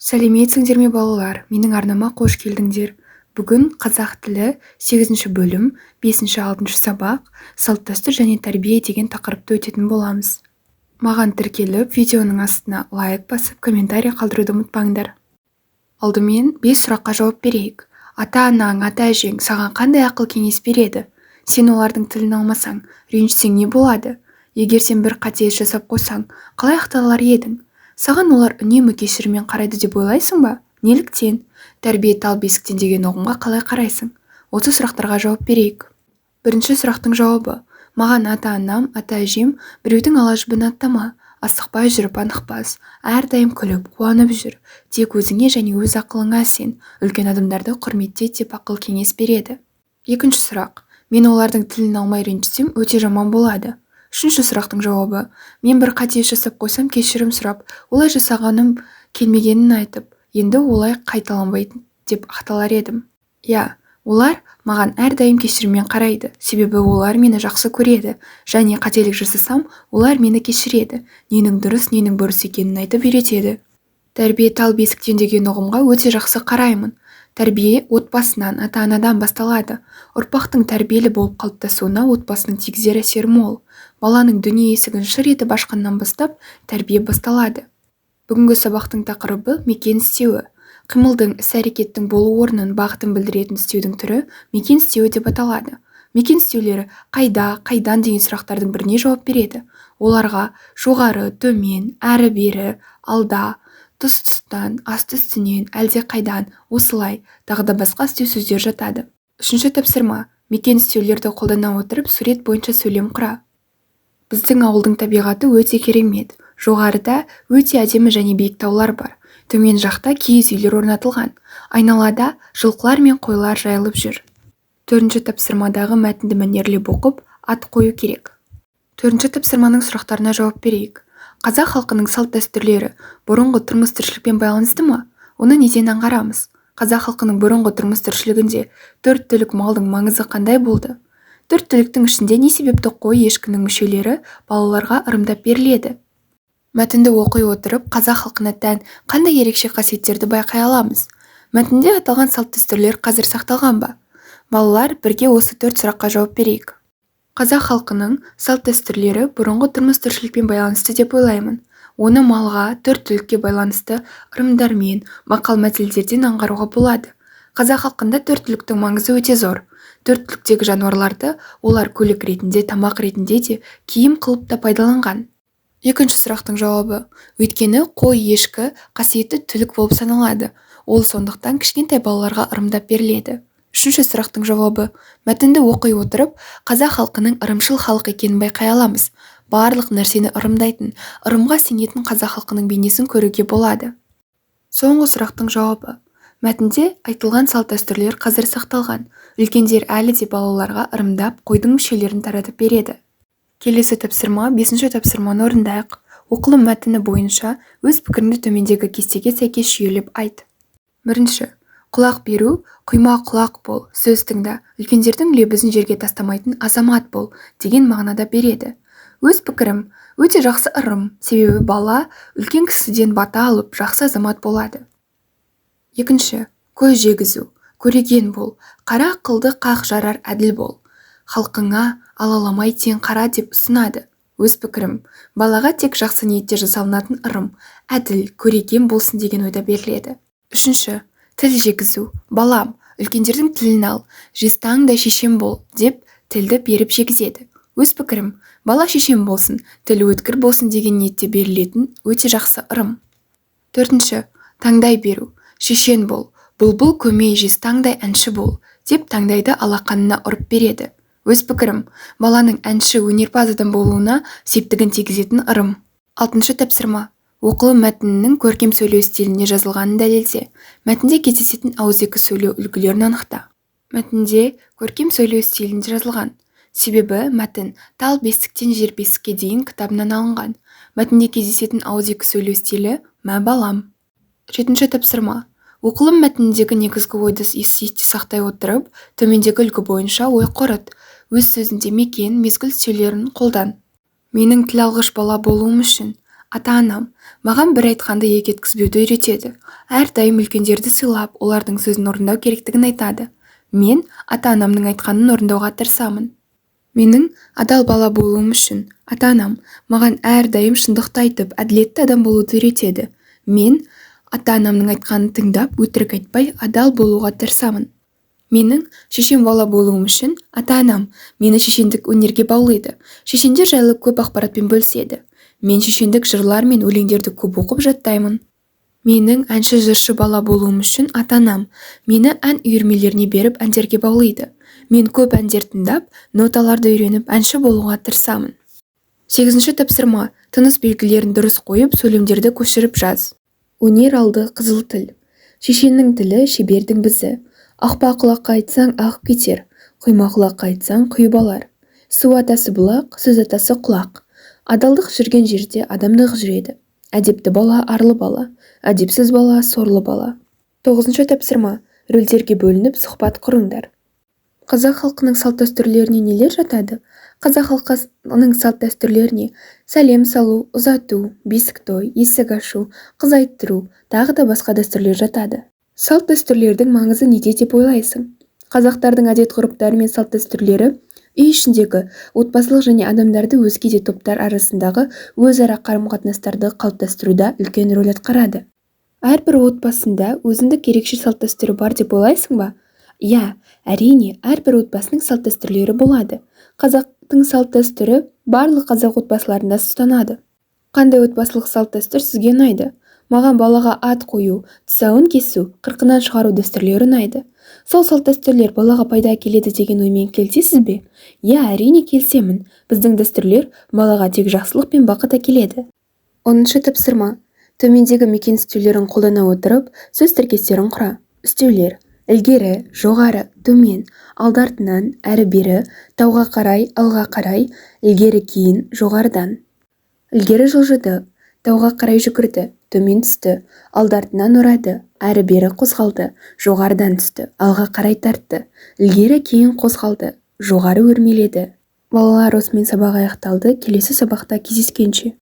Сәлеметсіңдер ме балалар, менің арнама қош келдіңдер. Бүгін қазақ тілі 8 бөлім, 5-6 сабақ, салт-дәстүр және тәрбие деген тақырыпты өтетін боламыз. Маған тіркеліп, видеоның астына лайк басып, комментарий қалдыруды ұмытпаңдар. Алдымен 5 сұраққа жауап берейік. Ата-анаң, ата-әжең саған қандай ақыл кеңес береді? Сен олардың тілін алмасаң, ренжісең не болады? Егер сен бір қате жасап қойсаң, қалай ақталар едің? Саған олар үнемі кешіріммен қарайды деп ойлайсың ба? Неліктен? Тәрбие тал бесіктен деген ұғымға қалай қарайсың? Осы сұрақтарға жауап берейік. Бірінші сұрақтың жауабы: маған ата-анам, ата-әжем біреудің ала-жібін аттама, асықпай жүріп анықпас, әрдайым күліп, қуанып жүр, тек өзіңе және өз ақылыңа сен, үлкен адамдарды құрметте деп ақыл кеңес береді. Екінші сұрақ: мен олардың тілін алмай ренжісем, өте жаман болады. Үшінші сұрақтың жауабы: мен бір қате жасап қойсам, кешірім сұрап, олай жасағаным келмегенін айтып, енді олай қайталанбайтын деп ақталар едім. Олар маған әрдайым кешіріммен қарайды, себебі олар мені жақсы көреді, және қателік жасасам, олар мені кешіреді, ненің дұрыс, ненің бұрыс екенін айтып үйретеді. Тәрбие тал бесіктен деген ұғымға өте жақсы қараймын. Тәрбие отбасынан, ата-анадан басталады. Ұрпақтың тәрбиелі болып қалыптасуына отбасының тигізер әсері мол. Баланың дүние есігін шыр етіп ашқаннан бастап тәрбие басталады. Бүгінгі сабақтың тақырыбы мекен істеуі. Қимылдың, іс-әрекеттің болу орнын, бағытын білдіретін істеудің түрі мекен істеуі деп аталады. Мекен істеулері қайда, қайдан деген сұрақтардың біріне жауап береді. Оларға жоғары, төмен, әрі-бері, алда, тұс-тұстан, асты-үстінен, әлде қайдан, осылай, тағы да басқа істеу сөздер жатады. Үшінші тапсырма: мекен істеулерді қолдана отырып сурет бойынша сөйлем құра. Біздің ауылдың табиғаты өте керемет. Жоғарыда өте әдемі және биік таулар бар. Төмен жақта киіз үйлер орнатылған. Айналада жылқылар мен қойлар жайылып жүр. Төртінші тапсырмадағы мәтінді мәнерлеп оқып, ат қою керек. Төртінші тапсырманың сұрақтарына жауап берейік. Қазақ халқының салт-дәстүрлері бұрынғы тұрмыс-тіршілікпен байланысты ма? Оны неден аңғарамыз? Қазақ халқының бұрынғы тұрмыс-тіршілігінде 4 түлік малдың маңызы қандай болды? 4 түліктің ішінде не себепті қой, ешкінің мүшелері балаларға ырымдап беріледі? Мәтінді оқи отырып, қазақ халқына тән қандай ерекше қасиеттерді байқай аламыз? Мәтінде аталған салт-дәстүрлер қазір сақталған ба? Балалар, бірге осы 4 сұраққа жауап берейік. Қазақ халқының салт-дәстүрлері бұрынғы тұрмыс-тіршілікпен байланысты деп ойлаймын. Оны малға, 4 түлікке байланысты ырымдармен, мақал-мәтелдерден аңғаруға болады. Қазақ халқында 4 түліктің маңызы өте зор. 4 түліктегі жануарларды олар көлік ретінде, тамақ ретінде де, киім қылып та пайдаланған. Екінші сұрақтың жауабы: өйткені қой, ешкі қасиетті түлік болып саналады. Ол сондықтан кішкентай балаларға ырымдап беріледі. Үшінші сұрақтың жауабы: мәтінді оқи отырып, қазақ халқының ырымшыл халық екенін байқай аламыз. Барлық нәрсені ырымдайтын, ырымға сенетін қазақ халқының бейнесін көруге болады. Соңғы сұрақтың жауабы: мәтінде айтылған салт-дәстүрлер қазір сақталған. Үлкендер әлі де балаларға ырымдап, қойдың мүшелерін таратып береді. Келесі тапсырма, 5-ші тапсырманы орындайық. Оқылым мәтіні бойынша өз пікіріңді төмендегі кестеге сәйкес жүйелеп айт. Бірінші: құлақ беру, құйма құлақ бол, сөз тыңда, үлкендердің лебізін жерге тастамайтын азамат бол деген мағынада береді. Өз пікірім: өте жақсы ырым, себебі бала үлкен кісіден бата алып, жақсы азамат болады. Екінші: көз жегізу, көреген бол, қара қылды қақ жарар әділ бол, халқыңа алаламай тең қара деп ұсынады. Өз пікірім: балаға тек жақсы ниетте жасалынатын ырым, әділ, көреген болсын деген ойда беріледі. Үшінші: тіл жегізу, балам, үлкендердің тілін ал, жезтаңдай шешем бол деп тілді беріп жегізеді. Өз пікірім: бала шешем болсын, тілі өткір болсын деген ниетте берілетін өте жақсы ырым. Төртінші: таңдай беру, шешен бол, бұлбұл көмей жезтаңдай әнші бол деп таңдайды алақанына ұрып береді. Өз пікірім: баланың әнші, өнерпаз адам болуына септігін тигізетін ырым. Алтыншы тапсырма: оқылым мәтінінің көркем сөйлеу стилінде жазылғанын дәлелде. Мәтінде кездесетін ауызекі сөйлеу үлгілерін анықта. Мәтінде көркем сөйлеу стилінде жазылған. Себебі мәтін тал бесіктен жер бесікке дейін кітабынан алынған. Мәтінде кездесетін ауызекі сөйлеу стилі мә балам. Жетінші тапсырма: оқылым мәтініндегі негізгі ойды есте сақтай отырып, төмендегі үлгі бойынша ой қорыт. Өз сөзінде мекен, мезгіл сөйлерін қолдан. Менің тіл алғыш бала болуым үшін Ата-анам маған бір айтқанды екі еткізбеуді үйретеді. Әрдайым үлкендерді сыйлап, олардың сөзін орындау керектігін айтады. Мен ата-анамның айтқанын орындауға тырысамын. Менің адал бала болуым үшін ата-анам маған әрдайым шындықты айтып, әділетті адам болуды үйретеді. Мен ата-анамның айтқанын тыңдап, өтірік айтпай, адал болуға тырысамын. Менің шешен бала болуым үшін ата-анам мені шешендік өнерге баулиды. Шешендер жайлы көп ақпаратпен бөліседі. Мен шешендік жырлар мен өлеңдерді көп оқып жаттаймын. Менің әнші жыршы бала болуым үшін ата-анам мені ән үйірмелеріне беріп әндерге баулиды. Мен көп әндер тыңдап, ноталарды үйреніп, әнші болуға тырысамын. 8-ші тапсырма. Тыныс белгілерін дұрыс қойып, сөйлемдерді көшіріп жаз. Өнер алды қызыл тіл. Шешеннің тілі шебердің бізі. Ақпа құлаққа айтсаң ағып кетер, құйма құлаққа айтсаң құйып алар. Су атасы бұлақ, сөз атасы құлақ. Адалдық жүрген жерде адамдық жүреді. Әдепті бала арлы бала, әдепсіз бала сорлы бала. 9-ші тапсырма. Рөлдерге бөлініп сұхбат құрыңдар. Қазақ халқының салт-дәстүрлеріне нелер жатады? Қазақ халқының салт-дәстүрлеріне сәлем салу, ұзату, бесік той, есік ашу, қыз айттыру, тағы да басқа дәстүрлер жатады. Салт-дәстүрлердің маңызы неде деп ойлайсың? Қазақтардың әдет-ғұрыптары мен салт-дәстүрлері үй ішіндегі отбасылық және адамдарды өзге де топтар арасындағы өзара қарым-қатынастарды қалыптастыруда үлкен рөл атқарады. Әрбір отбасында өзіндік ерекше салт-дәстүрі бар деп ойлайсың ба? Иә, әрине, әрбір отбасының салт-дәстүрлері болады. Қазақтың салт-дәстүрі барлық қазақ отбасыларында ұстанады. Қандай отбасылық салт-дәстүр сізге ұнайды? Маған балаға ат қою, тұсауын кесу, қырқынан шығару дәстүрлері ұнайды. Сол салт-дәстүрлер балаға пайда әкеледі деген оймен келісесіз бе? Иә, әрине келісемін. Біздің дәстүрлер балаға тек жақсылық пен бақыт әкеледі. 10-ші тапсырма. Төмендегі мекен үстеулерін қолдана отырып, сөз тіркестерін құра. Үстеулер: ілгері, жоғары, төмен, алды-артынан, әрі-бері, тауға қарай, алға қарай, ілгері кейін, жоғарыдан. Ілгері жылжыды, тауға қарай жүгірді, төмен түсті, алды-артынан орады, әрі-бері қозғалды, жоғарыдан түсті, алға қарай тартты, ілгері кейін қозғалды, жоғары өрмеледі. Балалар, осымен сабақ аяқталды. Келесі сабақта кездескенше.